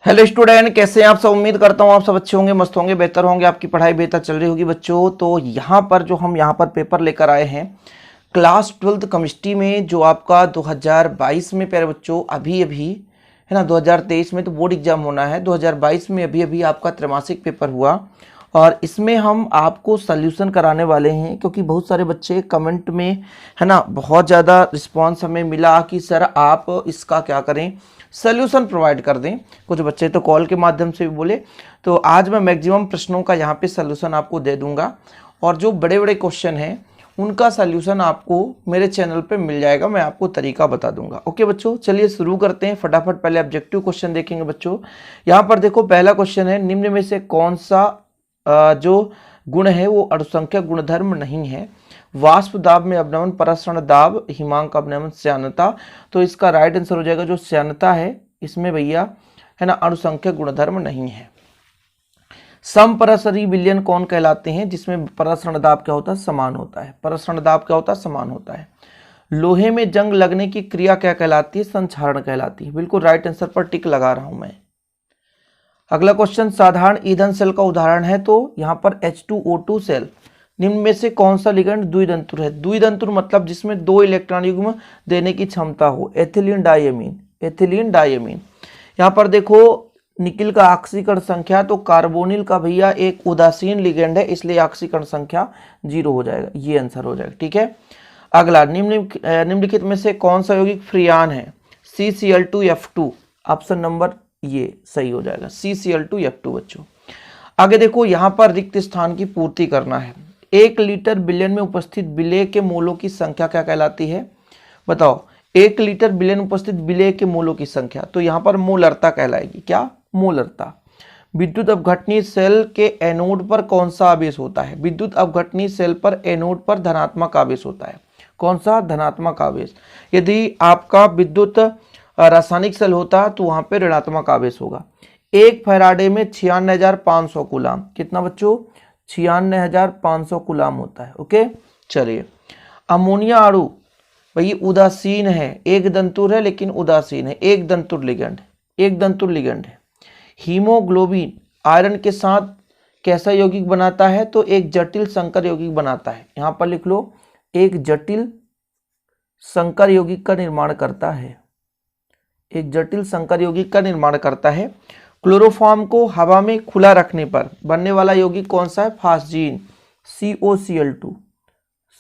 Hello student, कैसे हैं आप सब। उम्मीद करता हूँ आप सब अच्छे होंगे, मस्त होंगे, बेहतर होंगे, आपकी पढ़ाई बेहतर चल रही होगी बच्चों। तो यहाँ पर जो हम यहाँ पर पेपर लेकर आए हैं क्लास 12th केमिस्ट्री में, जो आपका 2022 में प्यारे बच्चों अभी अभी है ना, 2023 में तो बोर्ड एग्जाम होना है, 2022 में अभी अभी आपका त्रैमासिक पेपर हुआ और इसमें हम आपको सल्यूशन कराने वाले हैं। क्योंकि बहुत सारे बच्चे कमेंट में है ना, बहुत ज़्यादा रिस्पांस हमें मिला कि सर आप इसका क्या करें, सल्यूशन प्रोवाइड कर दें। कुछ बच्चे तो कॉल के माध्यम से भी बोले, तो आज मैं मैक्सिमम प्रश्नों का यहाँ पे सल्यूशन आपको दे दूंगा और जो बड़े बड़े क्वेश्चन हैं उनका सल्यूशन आपको मेरे चैनल पे मिल जाएगा, मैं आपको तरीका बता दूंगा। ओके बच्चों, चलिए शुरू करते हैं फटाफट। पहले ऑब्जेक्टिव क्वेश्चन देखेंगे बच्चों। यहाँ पर देखो, पहला क्वेश्चन है, निम्न में से कौन सा जो गुण है वो अणुसंख्यक गुणधर्म नहीं है। वाष्प दाब में अवनमन, परसरण दाब, हिमांक अवनमन, श्यानता। तो इसका राइट आंसर हो जाएगा जो श्यानता है, इसमें भैया है ना अणुसंख्यक गुणधर्म नहीं है। समपराशरी विलयन कौन कहलाते हैं, जिसमें परसरण दाब क्या होता है, समान होता है। परसरण दाब क्या होता है, समान होता है। लोहे में जंग लगने की क्रिया क्या कहलाती है, संक्षारण कहलाती है। बिल्कुल राइट आंसर पर टिक लगा रहा हूं मैं। अगला क्वेश्चन, साधारण ईंधन सेल का उदाहरण है, तो यहाँ पर H2O2 सेल। निम्न में से कौन सा लिगेंड द्विदंतुर है। द्विदंतुर मतलब जिसमें 2 इलेक्ट्रॉन युग्म देने की क्षमता हो। Ethylene diamine, ethylene diamine. यहाँ पर देखो निकिल का ऑक्सीकरण संख्या, तो कार्बोनिल का भैया एक उदासीन लिगेंड है, इसलिए ऑक्सीकरण संख्या 0 हो जाएगा, ये आंसर हो जाएगा। ठीक है। अगला, निम्नलिखित में से कौन सा यौगिक फ्रियान है। CCl2F2, ऑप्शन नंबर ये सही हो जाएगा, CCl2F2 बच्चों। आगे देखो, यहाँ पर रिक्त स्थान की पूर्ति करना है। 1 लीटर बिलियन में उपस्थित विलेय के मोलों की संख्या क्या कहलाती है, बताओ। 1 लीटर बिलियन में उपस्थित विलेय के मोलों की संख्या, तो यहाँ पर मोलरता कहलाएगी। क्या, मोलरता। विद्युत अपघटनीय सेल के एनोड पर कौन सा आवेश होता है। विद्युत अपघटनीय सेल पर एनोड पर धनात्मक आवेश होता है। कौन सा, धनात्मक आवेश। यदि आपका विद्युत रासायनिक सेल होता तो वहां पे ऋणात्मक आवेश होगा। 1 फैराडे में 96,500 कूलाम, कितना बच्चों, 96,500 कूलाम होता है। ओके, चलिए। अमोनिया अणु भाई उदासीन है, एक दंतुर है लेकिन उदासीन है, एक दंतुर लिगेंड, एक दंतुर लिगेंड है। हीमोग्लोबिन आयरन के साथ कैसा यौगिक बनाता है, तो एक जटिल संकर यौगिक बनाता है। यहां पर लिख लो, एक जटिल संकर यौगिक का निर्माण करता है, एक जटिल संकर यौगिक का निर्माण करता है। क्लोरोफॉर्म को हवा में खुला रखने पर बनने वाला यौगिक कौन सा है, phosgene, COCl2,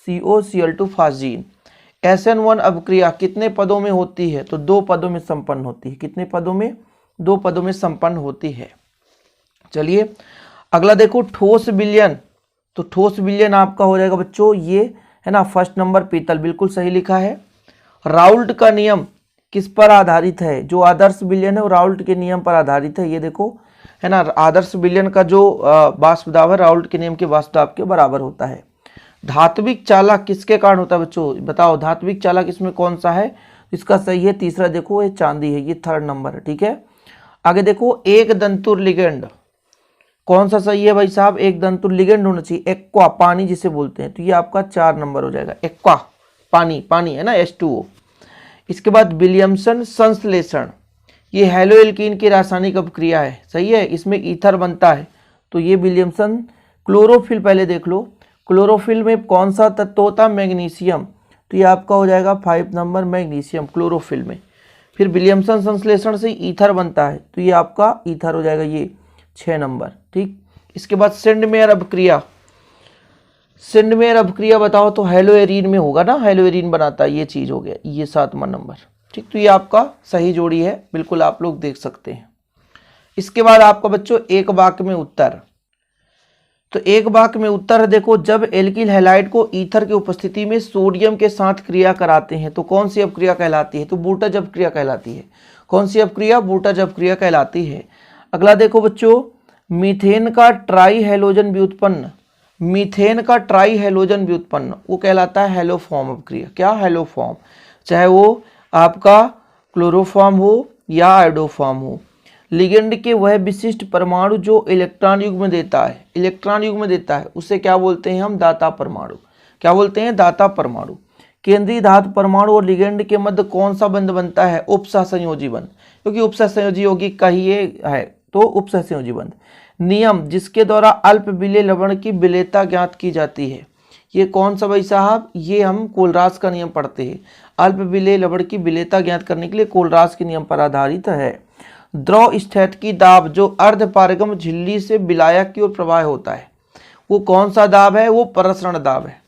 COCl2 phosgene. SN1 अभिक्रिया कितने पदों में होती है, तो 2 पदों में संपन्न होती है। कितने पदों में, 2 पदों में संपन्न होती है। चलिए अगला देखो, ठोस विलयन। तो ठोस विलयन आपका हो जाएगा बच्चों ये है ना, फर्स्ट नंबर पीतल, बिल्कुल सही लिखा है। राउल्ट का नियम किस पर आधारित है, जो आदर्श विलयन है वो राउल्ट के नियम पर आधारित है। ये देखो है ना, आदर्श विलयन का जो वाष्प दाब है राउल्ट के नियम के वाष्प दाब के बराबर होता है। धात्विक चालक किसके कारण होता है बच्चों, बताओ। धात्विक चालक इसमें कौन सा है, इसका सही है तीसरा, देखो ये चांदी है, ये 3rd नंबर है। ठीक है। आगे देखो, एक दंतुर लिगेंड कौन सा सही है भाई साहब, एक दंतुर लिगेंड होना चाहिए। एक्वा, पानी जिसे बोलते हैं, तो ये आपका 4 नंबर हो जाएगा। एक्वा पानी, पानी है ना, H2O। इसके बाद विलियमसन संश्लेषण, ये हेलो एल्कीन की रासायनिक अभिक्रिया है, सही है, इसमें ईथर बनता है, तो ये विलियमसन। क्लोरोफिल पहले देख लो, क्लोरोफिल में कौन सा तत्व होता है, मैग्नीशियम, तो ये आपका हो जाएगा 5 नंबर, मैग्नीशियम क्लोरोफिल में। फिर विलियमसन संश्लेषण से ईथर बनता है, तो ये आपका ईथर हो जाएगा, ये 6 नंबर। ठीक। इसके बाद सेंडमेयर अभिक्रिया, सेंडमेयर अभिक्रिया बताओ, तो हेलोएरीन में होगा ना, हेलोएरीन बनाता है, ये चीज हो गया, ये 7वां नंबर। ठीक, तो ये आपका सही जोड़ी है, बिल्कुल आप लोग देख सकते हैं। इसके बाद आपका बच्चों एक वाक्य में उत्तर, तो एक वाक्य में उत्तर देखो, जब एल्किल हैलाइड को ईथर की उपस्थिति में सोडियम के साथ क्रिया कराते हैं तो कौन सी अपक्रिया कहलाती है, तो बूटज अपक्रिया कहलाती है। कौन सी अपक्रिया, बूटज अपक्रिया कहलाती है। अगला देखो बच्चों, मीथेन का ट्राई हैलोजन व्युत्पन्न, मीथेन का ट्राई हैलोजन व्युत्पन्न वो कहलाता है हेलोफॉर्म अपक्रिया। क्या, हेलोफॉर्म, चाहे वो आपका क्लोरोफॉर्म हो या आयोडोफॉर्म हो। लिगेंड के वह विशिष्ट परमाणु जो इलेक्ट्रॉन युग्म देता है, इलेक्ट्रॉन युग्म देता है, उसे क्या बोलते हैं हम, दाता परमाणु। क्या बोलते हैं, दाता परमाणु। केंद्रीय धातु परमाणु और लिगेंड के मध्य कौन सा बंध बनता है, उपसहसंयोजी बंध। क्योंकि उपसंयोजी यौगिक का ही ये है, तो उपसंयोजी बंध। नियम जिसके द्वारा अल्प विलेय लवण की विलेयता ज्ञात की जाती है, ये कौन सा भाई साहब, ये हम कोलराज का नियम पढ़ते हैं। अल्प विलेय लवण की विलेयता ज्ञात करने के लिए कोलराज के नियम पर आधारित है। द्रव स्थितिकी दाब जो अर्ध पारगम झिल्ली से विलायक की ओर प्रवाह होता है, वो कौन सा दाब है, वो प्रसरण दाब है।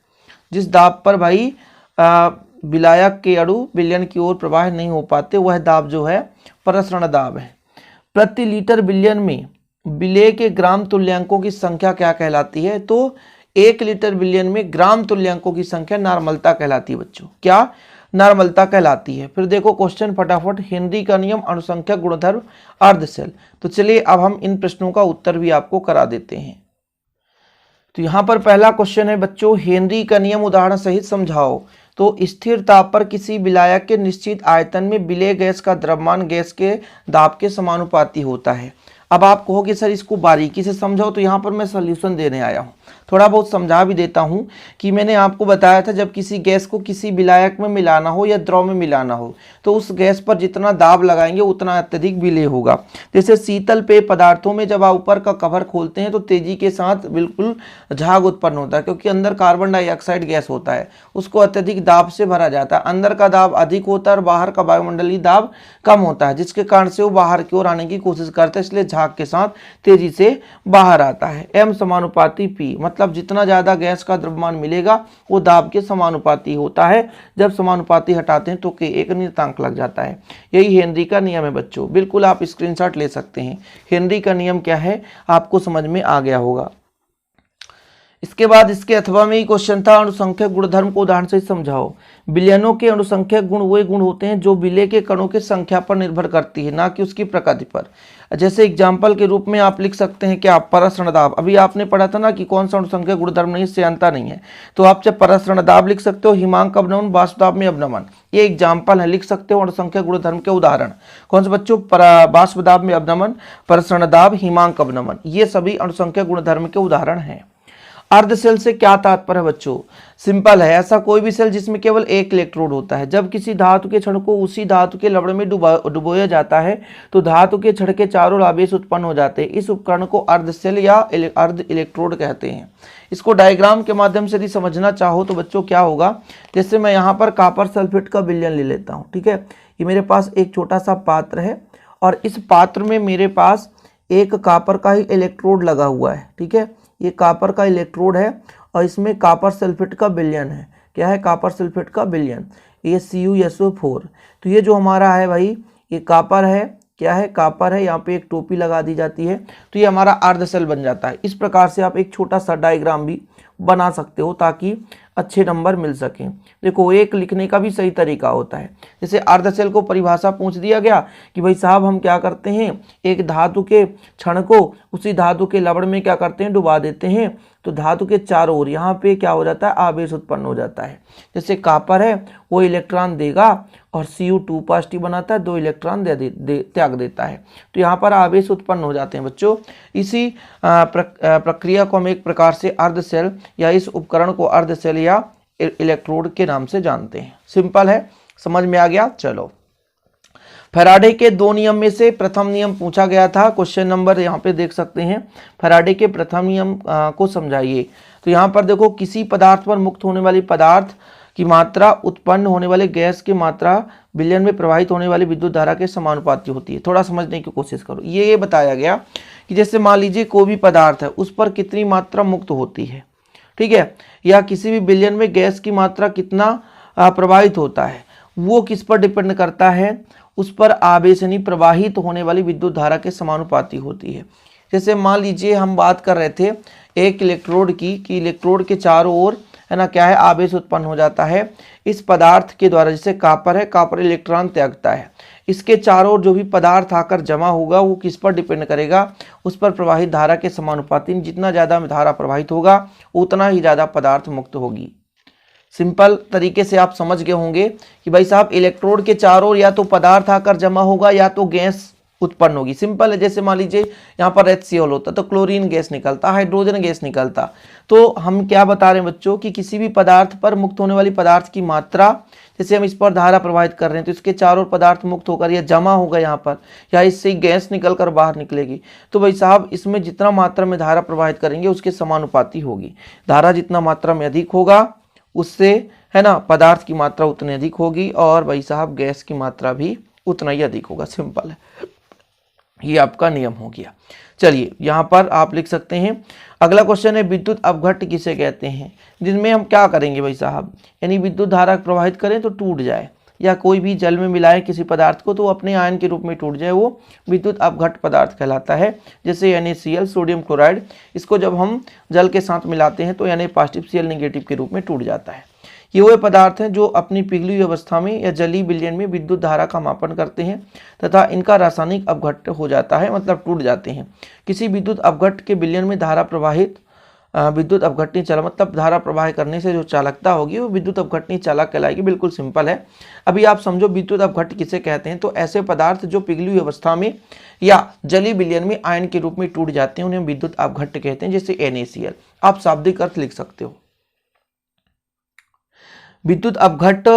जिस दाब पर भाई विलायक के अणु विलयन की ओर प्रवाह नहीं हो पाते, वह दाब जो है प्रसरण दाब है। प्रति लीटर विलयन में विलेय के ग्राम तुल्यांकों की संख्या क्या कहलाती है, तो 1 लीटर विलयन में ग्राम तुल्यांकों की संख्या नॉर्मलता कहलाती है बच्चों। क्या, नॉर्मलता कहलाती है। फिर देखो क्वेश्चन फटाफट, हेनरी का नियम, अणुसंख्यक गुणधर्म, अर्धशेल। तो चलिए अब हम इन प्रश्नों का उत्तर भी आपको करा देते हैं। तो यहाँ पर पहला क्वेश्चन है बच्चों, हेनरी का नियम उदाहरण सहित समझाओ। तो स्थिर ताप पर किसी विलायक के निश्चित आयतन में विलेय गैस का द्रव्यमान गैस के दाब के समानुपाती होता है। अब आप कहोगे सर इसको बारीकी से समझाओ, तो यहाँ पर मैं सॉल्यूशन देने आया हूँ। थोड़ा बहुत समझा भी देता हूँ कि मैंने आपको बताया था जब किसी गैस को किसी विलायक में मिलाना हो या द्रव में मिलाना हो, तो उस गैस पर जितना दाब लगाएंगे उतना अत्यधिक विलेय होगा। जैसे शीतल पेय पदार्थों में जब आप ऊपर का कवर खोलते हैं तो तेजी के साथ बिल्कुल झाग उत्पन्न होता है, क्योंकि अंदर कार्बन डाइऑक्साइड गैस होता है, उसको अत्यधिक दाब से भरा जाता है। अंदर का दाब अधिक होता है और बाहर का वायुमंडलीय दाब कम होता है, जिसके कारण से वो बाहर की ओर आने की कोशिश करता है, इसलिए झाग के साथ तेजी से बाहर आता है। एम समानुपाती पी, मतलब जितना ज्यादा गैस का द्रव्यमान मिलेगा वो दाब के समानुपाती होता है। जब समानुपाती हटाते हैं तो के एक नियतांक लग जाता है। यही हेनरी का नियम है बच्चों, बिल्कुल आप स्क्रीनशॉट ले सकते हैं। हेनरी का नियम क्या है आपको समझ में आ गया होगा। इसके बाद इसके अथवा में ही क्वेश्चन था, अणुसंख्यक गुणधर्म को उदाहरण से समझाओ। विलयनों के अणुसंख्यक गुण वे गुण होते हैं जो विलेय के कणों की संख्या पर निर्भर करती है, ना कि उसकी प्रकृति पर। जैसे एग्जाम्पल के रूप में आप लिख सकते हैं क्या, प्रसरण दाब। अभी आपने पढ़ा था ना कि कौन सा अणुसंख्यक गुणधर्म नहीं, इससे अंतर नहीं है, तो आप चाहे प्रसरण दाब लिख सकते हो, हिमांक अवनमन, वाष्प दाब में अवनमन, ये एग्जाम्पल है, लिख सकते हो अणुसंख्यक गुणधर्म के उदाहरण। कौन से बच्चों, वाष्प दाब में अवनमन, प्रसरण दाब, हिमांक अवनमन, ये सभी अणुसंख्यक गुणधर्म के उदाहरण हैं। अर्धशेल से क्या तात्पर्य है बच्चों, सिंपल है, ऐसा कोई भी सेल जिसमें केवल एक इलेक्ट्रोड होता है। जब किसी धातु के क्षण को उसी धातु के लवण में डुबोया जाता है तो धातु के क्षण के चारों आवेश उत्पन्न हो जाते हैं। इस उपकरण को अर्धशेल या अर्ध इलेक्ट्रोड कहते हैं। इसको डायग्राम के माध्यम से यदि समझना चाहो तो बच्चों क्या होगा, जैसे मैं यहाँ पर कॉपर सल्फेट का विलयन ले लेता हूँ, ठीक है। ये मेरे पास एक छोटा सा पात्र है और इस पात्र में मेरे पास एक कॉपर का ही इलेक्ट्रोड लगा हुआ है, ठीक है। ये कॉपर का इलेक्ट्रोड है और इसमें कॉपर सल्फेट का विलयन है। क्या है, कॉपर सल्फेट का विलयन, ये CuSO4। तो ये जो हमारा है भाई, ये कॉपर है, क्या है, कॉपर है, यहाँ पे एक टोपी लगा दी जाती है, तो ये हमारा अर्धशेल बन जाता है। इस प्रकार से आप एक छोटा सा डायग्राम भी बना सकते हो ताकि अच्छे नंबर मिल सकें। देखो एक लिखने का भी सही तरीका होता है। जैसे अर्धशेल को परिभाषा पूछ दिया गया कि भाई साहब हम क्या करते हैं, एक धातु के क्षण को उसी धातु के लवण में क्या करते हैं, डुबा देते हैं, तो धातु के चारों ओर यहाँ पे क्या हो जाता है, आवेश उत्पन्न हो जाता है। जैसे कॉपर है वो इलेक्ट्रॉन देगा और Cu2 पॉजिटिव बनाता है, 2 इलेक्ट्रॉन त्याग देता है, तो यहाँ पर आवेश उत्पन्न हो जाते हैं बच्चों। इसी प्रक्रिया को हम एक प्रकार से अर्धशेल या इस उपकरण को अर्धशेल या इलेक्ट्रोड के नाम से जानते हैं। सिंपल है, समझ में आ गया। चलो, फैराडे के 2 नियम में से प्रथम नियम पूछा गया था, क्वेश्चन नंबर यहाँ पे देख सकते हैं। फैराडे के प्रथम नियम को समझाइए। तो यहाँ पर देखो, किसी पदार्थ पर मुक्त होने वाली पदार्थ की मात्रा उत्पन्न होने वाले गैस की मात्रा विलयन में प्रवाहित होने वाली विद्युत धारा के समानुपाती होती है। थोड़ा समझने की कोशिश करो। ये बताया गया कि जैसे मान लीजिए कोई भी पदार्थ है, उस पर कितनी मात्रा मुक्त होती है, ठीक है, या किसी भी विलयन में गैस की मात्रा कितना प्रवाहित होता है, वो किस पर डिपेंड करता है, उस पर आवेश यानी प्रवाहित होने वाली विद्युत धारा के समानुपाती होती है। जैसे मान लीजिए हम बात कर रहे थे एक इलेक्ट्रोड की, कि इलेक्ट्रोड के चारों ओर है ना क्या है, आवेश उत्पन्न हो जाता है इस पदार्थ के द्वारा। जैसे कॉपर है, कॉपर इलेक्ट्रॉन त्यागता है, इसके चारों ओर जो भी पदार्थ आकर जमा होगा वो किस पर डिपेंड करेगा, उस पर प्रवाहित धारा के समानुपाती। जितना ज़्यादा धारा प्रवाहित होगा उतना ही ज़्यादा पदार्थ मुक्त होगी। सिंपल तरीके से आप समझ गए होंगे कि भाई साहब इलेक्ट्रोड के चारों ओर या तो पदार्थ आकर जमा होगा या तो गैस उत्पन्न होगी। सिंपल है, जैसे मान लीजिए यहाँ पर HCl होता तो क्लोरीन गैस निकलता, हाइड्रोजन गैस निकलता। तो हम क्या बता रहे हैं बच्चों कि किसी भी पदार्थ पर मुक्त होने वाली पदार्थ की मात्रा, जैसे हम इस पर धारा प्रवाहित कर रहे हैं तो इसके चारों पदार्थ मुक्त होकर या जमा होगा यहाँ पर, या इससे गैस निकल कर बाहर निकलेगी। तो भाई साहब इसमें जितना मात्रा में धारा प्रवाहित करेंगे उसके समानुपाती होगी। धारा जितना मात्रा में अधिक होगा उससे, है ना, पदार्थ की मात्रा उतनी अधिक होगी, और भाई साहब गैस की मात्रा भी उतना ही अधिक होगा। सिंपल है, ये आपका नियम हो गया। चलिए यहाँ पर आप लिख सकते हैं। अगला क्वेश्चन है विद्युत अपघट्ट किसे कहते हैं, जिनमें हम क्या करेंगे भाई साहब, यानी विद्युत धारा प्रवाहित करें तो टूट जाए, या कोई भी जल में मिलाए किसी पदार्थ को तो अपने आयन के रूप में टूट जाए, वो विद्युत अपघट्ट पदार्थ कहलाता है। जैसे NaCl सोडियम क्लोराइड, इसको जब हम जल के साथ मिलाते हैं तो Na+Cl- के रूप में टूट जाता है। ये वो पदार्थ हैं जो अपनी पिघली हुई अवस्था में या जलीय विलयन में विद्युत धारा का मापन करते हैं तथा इनका रासायनिक अपघट्ट हो जाता है, मतलब टूट जाते हैं। किसी विद्युत अपघट्ट के विलयन में धारा प्रवाहित विद्युत अपघटनी चालक, मतलब धारा प्रवाह करने से जो चालकता होगी वो विद्युत अपघटनी चालक कहलाएगी। बिल्कुल सिंपल है। अभी आप समझो विद्युत अपघट्ट किसे कहते हैं, तो ऐसे पदार्थ जो पिघली हुई अवस्था में या जलीय विलयन में आयन के रूप में टूट जाते हैं उन्हें विद्युत अपघट्ट कहते हैं। जैसे NaCl, आप शाब्दिक अर्थ लिख सकते हो। विद्युत अपघट्ट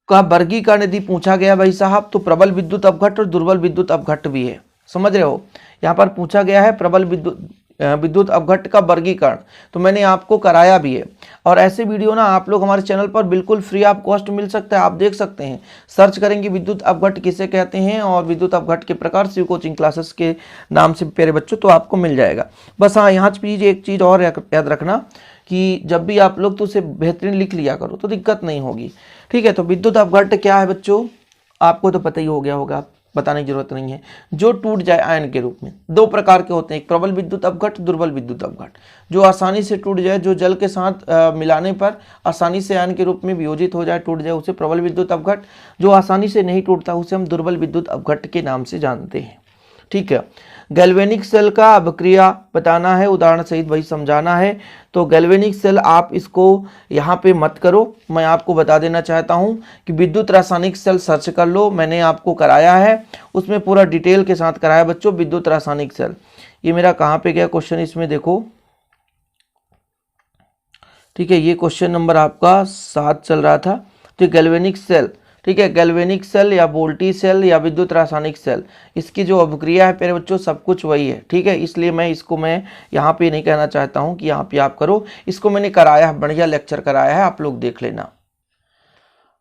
का वर्गीकरण यदि पूछा गया भाई साहब तो प्रबल विद्युत अपघट्ट और दुर्बल विद्युत अपघट्ट भी है, समझ रहे हो। यहाँ पर पूछा गया है प्रबल विद्युत अपघट्ट का वर्गीकरण, तो मैंने आपको कराया भी है। और ऐसे वीडियो ना आप लोग हमारे चैनल पर बिल्कुल फ्री ऑफ कॉस्ट मिल सकता है, आप देख सकते हैं। सर्च करेंगे विद्युत अपघट्ट किसे कहते हैं और विद्युत अपघट्ट के प्रकार शिव कोचिंग क्लासेस के नाम से प्यारे बच्चों, तो आपको मिल जाएगा। बस हाँ, यहाँ प्लीज एक चीज़ और याद रखना कि जब भी आप लोग तो उसे बेहतरीन लिख लिया करो तो दिक्कत नहीं होगी, ठीक है। तो विद्युत अपघट्ट क्या है बच्चों, आपको तो पता ही हो गया होगा, बताने की जरूरत नहीं है। जो टूट जाए आयन के रूप में, दो प्रकार के होते हैं, एक प्रबल विद्युत अपघट्ट, दुर्बल विद्युत अपघट्ट। जो आसानी से टूट जाए, जो जल के साथ मिलाने पर आसानी से आयन के रूप में वियोजित हो जाए, टूट जाए, उसे प्रबल विद्युत अपघट्ट। जो आसानी से नहीं टूटता उसे हम दुर्बल विद्युत अपघट्ट के नाम से जानते हैं, ठीक है। गैल्वेनिक सेल का अभिक्रिया बताना है, उदाहरण सहित वही समझाना है। तो गैल्वेनिक सेल आप इसको यहाँ पे मत करो, मैं आपको बता देना चाहता हूँ कि विद्युत रासायनिक सेल सर्च कर लो, मैंने आपको कराया है, उसमें पूरा डिटेल के साथ कराया बच्चों। विद्युत रासायनिक सेल, ये मेरा कहाँ पे गया क्वेश्चन, इसमें देखो, ठीक है। ये क्वेश्चन नंबर आपका 7 चल रहा था। तो गैल्वेनिक सेल, ठीक है, गैल्वेनिक सेल या वोल्टी सेल या विद्युत रासायनिक सेल, इसकी जो अभिक्रिया है प्यारे बच्चों सब कुछ वही है, ठीक है। इसलिए मैं यहाँ पे नहीं कहना चाहता हूँ कि यहाँ पे आप करो, इसको मैंने कराया है, बढ़िया लेक्चर कराया है, आप लोग देख लेना।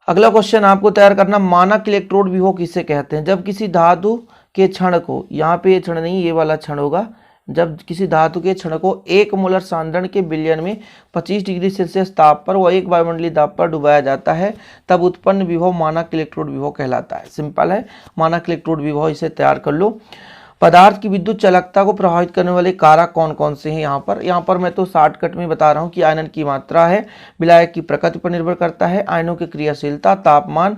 अगला क्वेश्चन आपको तैयार करना, मानक इलेक्ट्रोड विभव किसे कहते हैं। जब किसी धातु के क्षण को, यहाँ पे ये क्षण नहीं, ये वाला क्षण होगा, जब किसी धातु के क्षण को 1 मोलर सांद्रण के विलयन में 25 डिग्री सेल्सियस ताप पर व 1 वायुमंडलीय दाब पर डुबाया जाता है तब उत्पन्न विभव मानक इलेक्ट्रोड विभव कहलाता है। सिंपल है, मानक इलेक्ट्रोड विभव, इसे तैयार कर लो। पदार्थ की विद्युत चालकता को प्रभावित करने वाले कारक कौन कौन से हैं। यहाँ पर मैं तो शॉर्टकट में बता रहा हूँ कि आयनन की मात्रा है, विलायक की प्रकृति पर निर्भर करता है, आयनों की क्रियाशीलता, तापमान,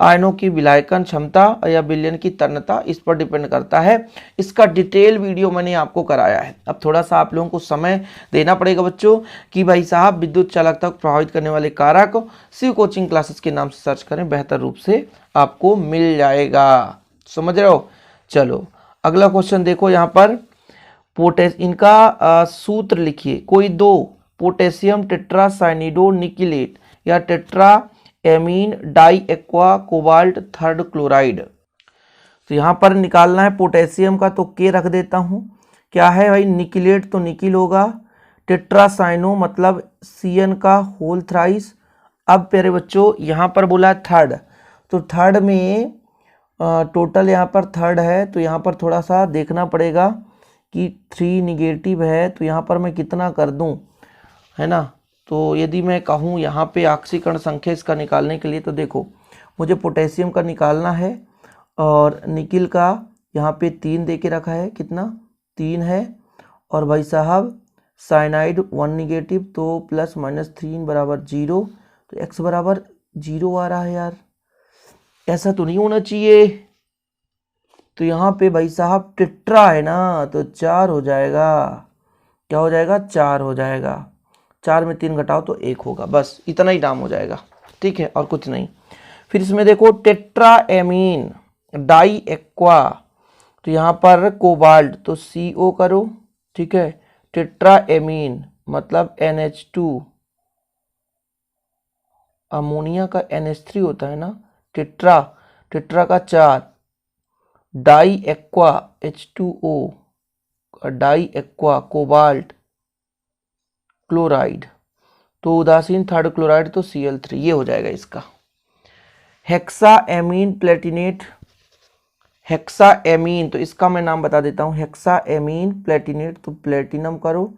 आयनों की विलायकन क्षमता या विलयन की तन्यता, इस पर डिपेंड करता है। इसका डिटेल वीडियो मैंने आपको कराया है। अब थोड़ा सा आप लोगों को समय देना पड़ेगा बच्चों कि भाई साहब विद्युत चालकता को प्रभावित करने वाले कारक शिव कोचिंग क्लासेस के नाम से सर्च करें, बेहतर रूप से आपको मिल जाएगा, समझ रहे हो। चलो अगला क्वेश्चन देखो, यहाँ पर इनका सूत्र लिखिए। कोई दो पोटेशियम टेट्रासाइनिडो निकिलेट या tetra ammine di aqua cobalt third chloride. तो यहाँ पर निकालना है पोटेशियम का, तो के रख देता हूँ। क्या है भाई, निकिलेट तो निकिल होगा, टेट्रासाइनो मतलब CN का होल थ्राइस। अब प्यारे बच्चों यहाँ पर बोला थर्ड, तो थर्ड में टोटल यहाँ पर थर्ड है, तो यहाँ पर थोड़ा सा देखना पड़ेगा कि 3 निगेटिव है, तो यहाँ पर मैं कितना कर दूँ, है ना। तो यदि मैं कहूँ यहाँ पे ऑक्सीकरण संख्या इसका निकालने के लिए, तो देखो मुझे पोटेशियम का निकालना है और निकिल का यहाँ पे 3 दे के रखा है, कितना 3 है। और भाई साहब साइनाइड 1 निगेटिव, तो प्लस माइनस 3 बराबर 0, तो x बराबर 0 आ रहा है यार, ऐसा तो नहीं होना चाहिए। तो यहाँ पे भाई साहब टेट्रा है ना, तो 4 हो जाएगा, क्या हो जाएगा, 4 हो जाएगा। 4 में 3 घटाओ तो 1 होगा, बस इतना ही नाम हो जाएगा, ठीक है, और कुछ नहीं। फिर इसमें देखो टेट्रा एमीन, डाई एक्वा, तो यहाँ पर कोबाल्ट तो CO करो, ठीक है। टेट्रा एमीन मतलब NH2, अमोनिया का NH3 होता है ना, टेट्रा, टेट्रा का 4, di aqua H2O, di aqua cobalt chloride, तो उदासीन थर्ड क्लोराइड तो Cl3, ये हो जाएगा इसका। Hexa amine Palatinate, hexa amine तो इसका मैं नाम बता देता हूँ, हेक्सा एमीन प्लेटिनेट तो प्लेटिनम करो,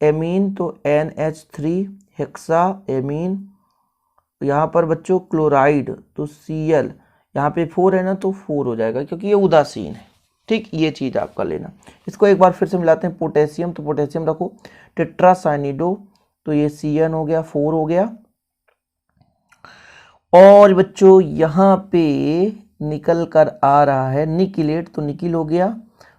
एमीन तो NH3, हेक्सा एमीन। यहाँ पर बच्चों क्लोराइड तो Cl, यहाँ पे 4 है ना तो 4 हो जाएगा क्योंकि ये उदासीन है, ठीक। ये चीज आपका लेना। इसको एक बार फिर से मिलाते हैं, पोटेशियम तो पोटेशियम रखो, टेट्रासाइनिडो तो ये CN हो गया, 4 हो गया। और बच्चों यहाँ पे निकल कर आ रहा है निकिलेट, तो निकिल हो गया,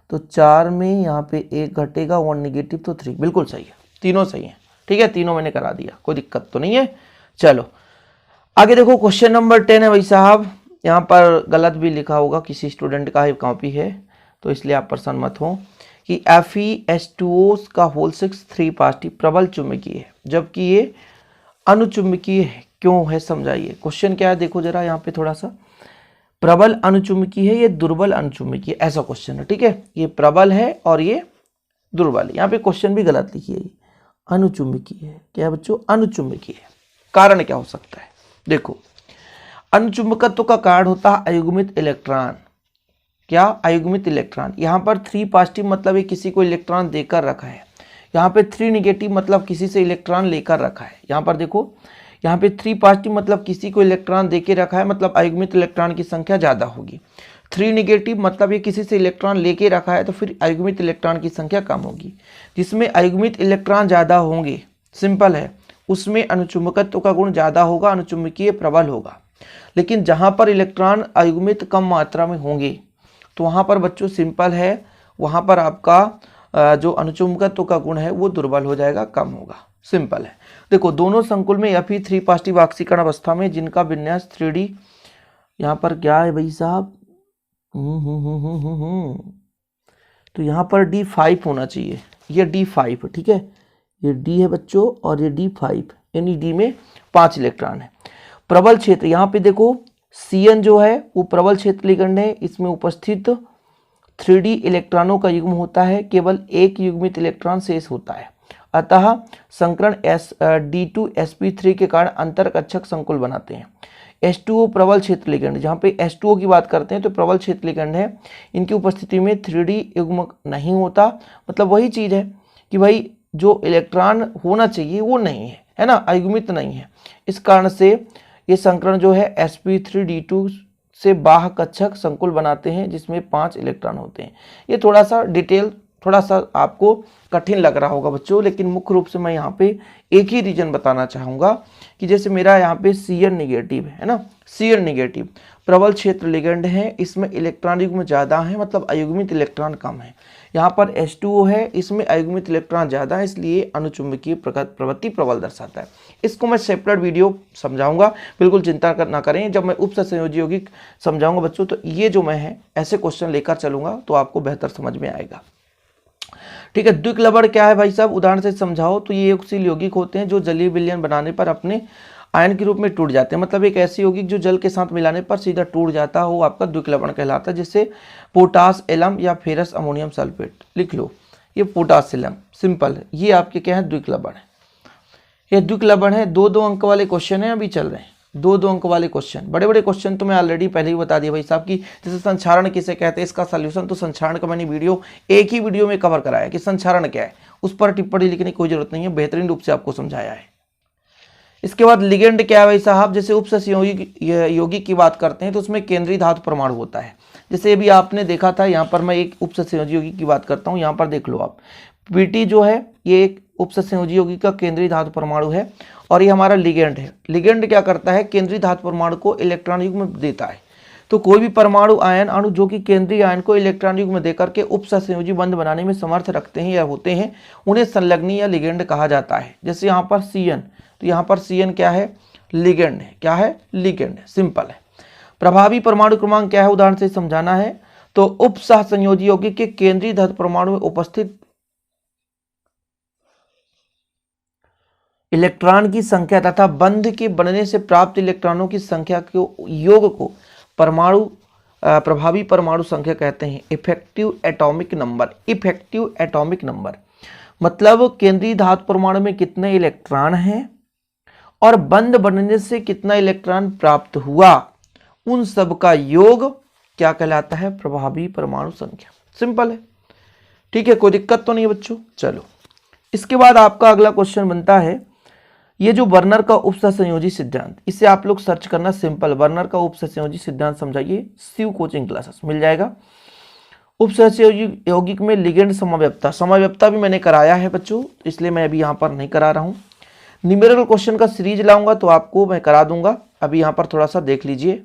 तो 4 में यहाँ पे 1 घटेगा, 1 नेगेटिव तो 3, बिल्कुल सही है, तीनों सही है, ठीक है। तीनों मैंने करा दिया, कोई दिक्कत तो नहीं है। चलो आगे देखो, क्वेश्चन नंबर 10 है भाई साहब। यहाँ पर गलत भी लिखा होगा, किसी स्टूडेंट का ही कॉपी है तो इसलिए आप परेशान मत हो, कि FeH2O का होल 6 3 पॉजिटिव प्रबल चुंबकीय है जबकि ये अनुचुंबकीय है, क्यों है समझाइए। क्वेश्चन क्या है देखो जरा यहाँ पे थोड़ा सा, प्रबल अनुचुंबकीय है, ये दुर्बल अनुचुंबकीय, ऐसा क्वेश्चन है, ठीक है। ये प्रबल है और ये दुर्बल है। यहाँ पे क्वेश्चन भी गलत लिखी है, अनुचुंबकीय है, क्या है बच्चों, अनुचुंबकीय है। कारण क्या हो सकता है, देखो अनुचुंबकत्व का कारण होता है अयुग्मित इलेक्ट्रॉन, क्या, अयुग्मित इलेक्ट्रॉन। यहाँ पर 3 पॉजिटिव मतलब ये किसी को इलेक्ट्रॉन देकर रखा है, यहाँ पे 3 निगेटिव मतलब किसी से इलेक्ट्रॉन लेकर रखा है। यहाँ पर देखो, यहाँ पे 3 पॉजिटिव मतलब किसी को इलेक्ट्रॉन देके रखा है, मतलब अयुग्मित इलेक्ट्रॉन की संख्या ज़्यादा होगी। 3 निगेटिव मतलब ये किसी से इलेक्ट्रॉन लेके रखा है, तो फिर अयुग्मित इलेक्ट्रॉन की संख्या कम होगी। जिसमें अयुग्मित इलेक्ट्रॉन ज़्यादा होंगे, सिंपल है, उसमें अनुचुंबकत्व का गुण ज़्यादा होगा, अनुचुंबकीय प्रबल होगा। लेकिन जहाँ पर इलेक्ट्रॉन अयुग्मित कम मात्रा में होंगे तो वहाँ पर बच्चों सिंपल है, वहाँ पर आपका जो अनुचुंबकत्व का गुण है वो दुर्बल हो जाएगा, कम होगा, सिंपल है। देखो दोनों संकुल में Fe3 पॉजिटिव ऑक्सीकरण अवस्था में जिनका विन्यास 3D, यहाँ पर क्या है भाई साहब, तो यहाँ पर D5 होना चाहिए, ये D5, ठीक है, ये D है बच्चों और ये D5, यानी D में 5 इलेक्ट्रॉन है। प्रबल क्षेत्र, यहाँ पे देखो Cn जो है वो प्रबल क्षेत्र लिगंड है, इसमें उपस्थित 3D इलेक्ट्रॉनों का युग्म होता है, केवल एक युग्मित इलेक्ट्रॉन शेष होता है। अतः संकरण D2sp3 के कारण अंतरकक्षक संकुल बनाते हैं। H2O प्रबल क्षेत्र लिगंड, जहाँ पे H2O की बात करते हैं तो प्रबल क्षेत्र लिगंड है, इनकी उपस्थिति में 3D युग्म नहीं होता, मतलब वही चीज है कि भाई जो इलेक्ट्रॉन होना चाहिए वो नहीं है, है ना, अयुग्मित नहीं है। इस कारण से ये संकरण जो है sp3d2 से बाह्य कक्षक संकुल बनाते हैं जिसमें 5 इलेक्ट्रॉन होते हैं। ये थोड़ा सा डिटेल, थोड़ा सा आपको कठिन लग रहा होगा बच्चों, लेकिन मुख्य रूप से मैं यहाँ पे एक ही रीजन बताना चाहूँगा कि जैसे मेरा यहाँ पे Cn निगेटिव है ना, Cn निगेटिव प्रबल क्षेत्र लिगेंड है, इसमें इलेक्ट्रॉन युग्म ज़्यादा है, मतलब अयुग्मित इलेक्ट्रॉन कम है। यहाँ पर H2O है, इसमें अयुग्मित इलेक्ट्रॉन ज़्यादा है, इसलिए अनुचुंबकीय प्रवृत्ति प्रबल दर्शाता है। इसको मैं सेपरेट वीडियो समझाऊंगा, बिल्कुल चिंता ना करें। जब मैं उपसंयोजी यौगिक समझाऊंगा बच्चों तो ये जो मैं है ऐसे क्वेश्चन लेकर चलूंगा तो आपको बेहतर समझ में आएगा, ठीक है। द्विक्लवण क्या है भाई साहब, उदाहरण से समझाओ तो ये एकशील यौगिक होते हैं जो जलीय विलयन बनाने पर अपने आयन के रूप में टूट जाते हैं, मतलब एक ऐसे यौगिक जो जल के साथ मिलाने पर सीधा टूट जाता हो, आपका द्विक्लवण कहलाता है। जैसे पोटास एलम या फेरस अमोनियम सल्फेट, लिख लो, ये पोटास एलम, सिंपल है, ये आपके क्या है, द्विक्लवण है, ये द्विक्लवण है। 2-2 अंक वाले क्वेश्चन है, अभी चल रहे हैं 2-2 अंक वाले क्वेश्चन, बड़े बड़े क्वेश्चन तो मैं ऑलरेडी पहले ही बता दिया भाई साहब की। जैसे संक्षारण किसे कहते हैं, इसका सॉल्यूशन, तो संक्षारण का मैंने वीडियो एक ही वीडियो में कवर कराया कि संक्षारण क्या है, उस पर टिप्पणी लिखने की कोई जरूरत नहीं है, बेहतरीन रूप से आपको समझाया है। इसके बाद लिगेंड क्या है भाई साहब, जैसे उपसंयोजी यौगिक की बात करते हैं तो उसमें केंद्रीय धातु परमाणु होता है। जैसे अभी आपने देखा था, यहाँ पर मैं एक उपसंयोजी यौगिक की बात करता हूँ, यहाँ पर देख लो आप, Pt जो है ये एक उपसंयोजी यौगिक का केंद्रीय धातु परमाणु है और ये हमारा लिगेंड है। लिगेंड क्या करता है, केंद्रीय धातु परमाणु को इलेक्ट्रॉन युग्म देता है। तो कोई भी परमाणु आयन अणु जो कि केंद्रीय आयन को इलेक्ट्रॉन युग्म देकर के उपसंयोजी बंध बनाने में समर्थ रखते हैं या होते हैं, उन्हें संलग्नी या लिगेंड कहा जाता है। जैसे यहाँ पर Cn, तो यहाँ पर Cn क्या है, लिगेंड है, क्या है, लिगेंड है, सिंपल है। प्रभावी परमाणु क्रमांक क्या है, उदाहरण से समझाना है। तो उप सहसंयोजी यौगिक के केंद्रीय धातु परमाणु में उपस्थित इलेक्ट्रॉन की संख्या तथा बंध के बनने से प्राप्त इलेक्ट्रॉनों की संख्या के योग को परमाणु प्रभावी परमाणु संख्या कहते हैं। Effective atomic number, effective atomic number मतलब केंद्रीय धातु परमाणु में कितने इलेक्ट्रॉन हैं और बंध बनने से कितना इलेक्ट्रॉन प्राप्त हुआ, उन सब का योग क्या कहलाता है, प्रभावी परमाणु संख्या। सिंपल है, ठीक है, कोई दिक्कत तो नहीं है बच्चों। चलो इसके बाद आपका अगला क्वेश्चन बनता है, ये जो बर्नर का उपसहसंयोजी सिद्धांत, इसे आप लोग सर्च करना, सिंपल बर्नर का उपसहसंयोजी सिद्धांत समझाइए, शिव कोचिंग क्लासेस मिल जाएगा। उपसहसंयोजी यौगिक में लिगेंड समव्यपता, समव्यपता भी मैंने कराया है बच्चों, इसलिए मैं अभी यहाँ पर नहीं करा रहा हूँ। न्यूमेरिकल क्वेश्चन का सीरीज लाऊंगा तो आपको मैं करा दूंगा, अभी यहाँ पर थोड़ा सा देख लीजिए।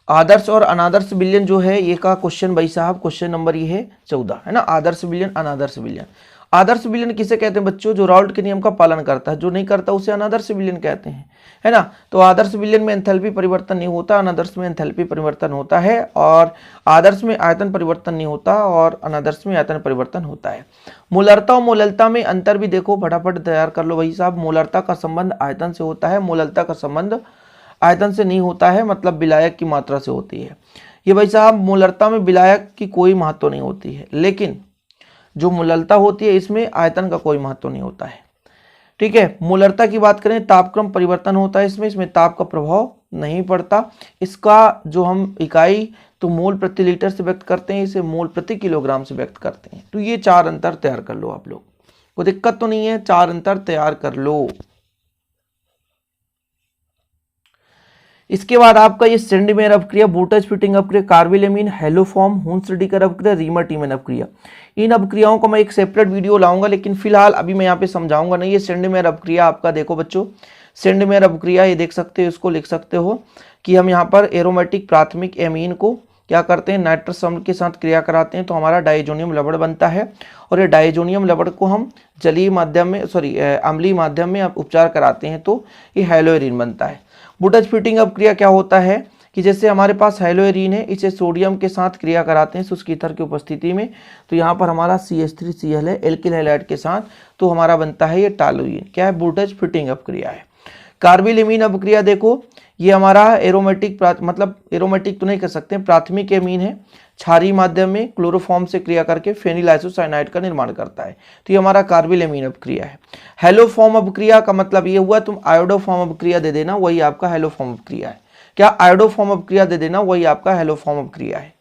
आदर्श और अनादर्श विलयन जो है ये का क्वेश्चन भाई साहब, क्वेश्चन नंबर ये है 14 है ना, आदर्श विलयन अनादर्श विलयन। आदर्श विलयन किसे कहते हैं बच्चों, जो राउल्ट के नियम का पालन करता है, जो नहीं करता उसे अनादर्श विलयन कहते हैं, है ना। तो आदर्श विलयन में एंथैल्पी परिवर्तन नहीं होता, अनादर्श में एंथैल्पी परिवर्तन होता है, और आदर्श में आयतन परिवर्तन नहीं होता और अनादर्श में आयतन परिवर्तन होता है। मोलरता और मोललता में अंतर भी देखो, फटाफट तैयार कर लो भाई साहब। मोलरता का संबंध आयतन से होता है, मोललता का संबंध आयतन से नहीं होता है, मतलब विलायक की मात्रा से होती है। ये भाई साहब मोलरता में विलायक की कोई महत्व नहीं होती है, लेकिन जो मोललता होती है इसमें आयतन का कोई महत्व नहीं होता है, ठीक है। मोलरता की बात करें, तापक्रम परिवर्तन होता है इसमें ताप का प्रभाव नहीं पड़ता। इसका जो हम इकाई तो मोल प्रति लीटर से व्यक्त करते हैं, इसे मोल प्रति किलोग्राम से व्यक्त करते हैं। तो ये 4 अंतर तैयार कर लो आप लोग, कोई दिक्कत तो नहीं है, 4 अंतर तैयार कर लो। इसके बाद आपका ये सेंडमेयर अपक्रिया, बूटज फिटिंग अपक्रिया, कार्बिलेमीन, हेलोफॉर्म, हुन्सडीकर अपक्रिया, रीमर टीमन अपक्रिया, इन अपक्रियाओं को मैं एक सेपरेट वीडियो लाऊंगा, लेकिन फिलहाल अभी मैं यहाँ पे समझाऊंगा नहीं। ये सेंडमेयर अपक्रिया आपका देखो बच्चों, सेंडमेयर अपक्रिया ये देख सकते हो, इसको लिख सकते हो कि हम यहाँ पर एरोमेटिक प्राथमिक एमीन को क्या करते हैं, नाइट्रस अम्ल के साथ क्रिया कराते हैं तो हमारा डाइजोनियम लवण बनता है, और ये डाइजोनियम लवण को हम जलीय माध्यम में अम्लीय माध्यम में उपचार कराते हैं तो ये हेलोएरिन बनता है। बूटज फिटिंग अपक्रिया क्या होता है कि जैसे हमारे पास हेलोएरिन है, इसे सोडियम के साथ क्रिया कराते हैं शुष्क ईथर की उपस्थिति में, तो यहाँ पर हमारा CH3Cl है एल्किल हैलाइड के साथ, तो हमारा बनता है ये टालुइन, क्या है, बूटज फिटिंग अपक्रिया है। कार्बिलेमीन अपक्रिया देखो, ये हमारा एरोमेटिक मतलब एरोमेटिक तो नहीं कर सकते, प्राथमिक एमीन है, क्षारीय माध्यम में क्लोरोफॉर्म से क्रिया करके फेनिल आइसोसाइनाइड का निर्माण करता है, तो ये हमारा कार्बिलेमीन अपक्रिया है। हेलोफॉर्म अपक्रिया का मतलब ये हुआ तुम आयोडोफॉर्म अपक्रिया दे देना, वही आपका हेलोफॉर्म अपक्रिया है। क्या आयोडोफॉर्म अपक्रिया दे देना, वही आपका हेलोफॉर्म अपक्रिया है।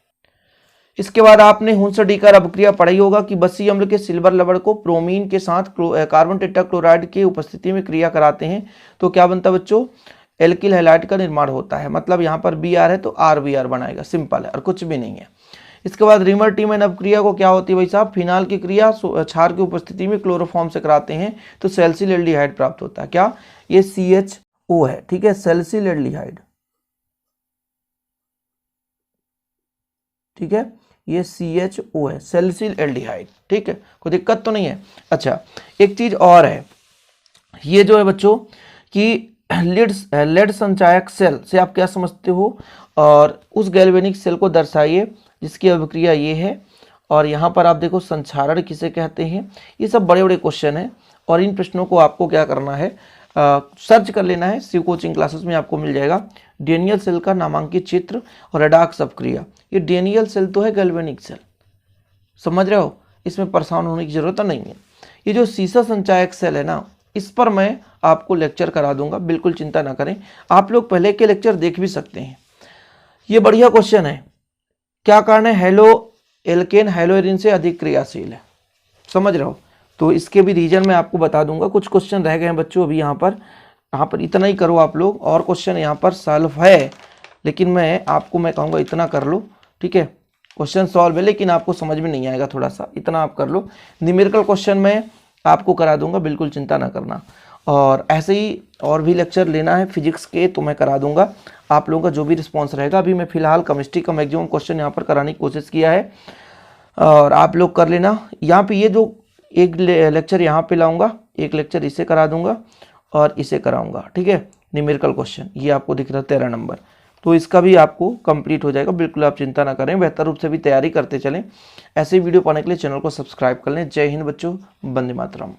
इसके बाद आपने हुन्सडीकर अपक्रिया पढ़ाई होगा कि बसी अम्ल के सिल्वर लवण को ब्रोमीन के साथ कार्बन टेट्राक्लोराइड की उपस्थिति में क्रिया कराते हैं तो क्या बनता है बच्चों, एल्किल हैलाइड का निर्माण होता है। मतलब यहाँ पर Br है तो RBr बनाएगा, सिंपल है और कुछ भी नहीं है। इसके बाद रीमर टीमन अपक्रिया को क्या होती है भाई साहब, फिनाल की क्रिया क्षार की उपस्थिति में क्लोरोफॉर्म से कराते हैं तो सैलिसिल एल्डिहाइड प्राप्त होता है। क्या, ये CHO है, ठीक है, सैलिसिल एल्डिहाइड, ठीक है, ये CHO है, सैलिसिल एल्डिहाइड, ठीक है, कोई दिक्कत तो नहीं है। अच्छा, एक चीज और है, ये जो है बच्चों कि लेड संचायक सेल से आप क्या समझते हो, और उस गैल्वेनिक सेल को दर्शाइए जिसकी अभिक्रिया ये है, और यहाँ पर आप देखो संक्षारण किसे कहते हैं। ये सब बड़े बड़े क्वेश्चन हैं और इन प्रश्नों को आपको क्या करना है, सर्च कर लेना है, शिव कोचिंग क्लासेस में आपको मिल जाएगा। डेनियल सेल का नामांकित चित्र और रेडॉक्स अपक्रिया, ये डेनियल सेल तो है गैल्वेनिक सेल, समझ रहे हो, इसमें परेशान होने की जरूरत नहीं है। ये जो सीसा संचायक सेल है ना, इस पर मैं आपको लेक्चर करा दूंगा, बिल्कुल चिंता ना करें। आप लोग पहले के लेक्चर देख भी सकते हैं। ये बढ़िया क्वेश्चन है, क्या कारण है, हेलो एल्केन हेलोएरिन से अधिक क्रियाशील है, समझ रहे हो, तो इसके भी रीजन मैं आपको बता दूंगा। कुछ क्वेश्चन रह गए हैं बच्चों अभी यहाँ पर इतना ही करो आप लोग, और क्वेश्चन यहाँ पर सॉल्व है, लेकिन मैं कहूँगा इतना कर लो, ठीक है, क्वेश्चन सॉल्व है लेकिन आपको समझ में नहीं आएगा, थोड़ा सा इतना आप कर लो। न्यूमेरिकल क्वेश्चन मैं आपको करा दूंगा, बिल्कुल चिंता ना करना। और ऐसे ही और भी लेक्चर लेना है फिजिक्स के तो मैं करा दूंगा, आप लोगों का जो भी रिस्पॉन्स रहेगा। अभी मैं फिलहाल केमिस्ट्री का मैक्सिमम क्वेश्चन यहाँ पर कराने की कोशिश किया है और आप लोग कर लेना। यहाँ पे ये जो एक लेक्चर यहाँ पे लाऊंगा, एक लेक्चर इसे करा दूंगा और इसे कराऊंगा, ठीक है। न्यूमेरिकल क्वेश्चन ये आपको दिख रहा है 13 नंबर, तो इसका भी आपको कंप्लीट हो जाएगा, बिल्कुल आप चिंता ना करें, बेहतर रूप से भी तैयारी करते चलें। ऐसे वीडियो पाने के लिए चैनल को सब्सक्राइब कर लें। जय हिंद बच्चों, वंदे मातरम।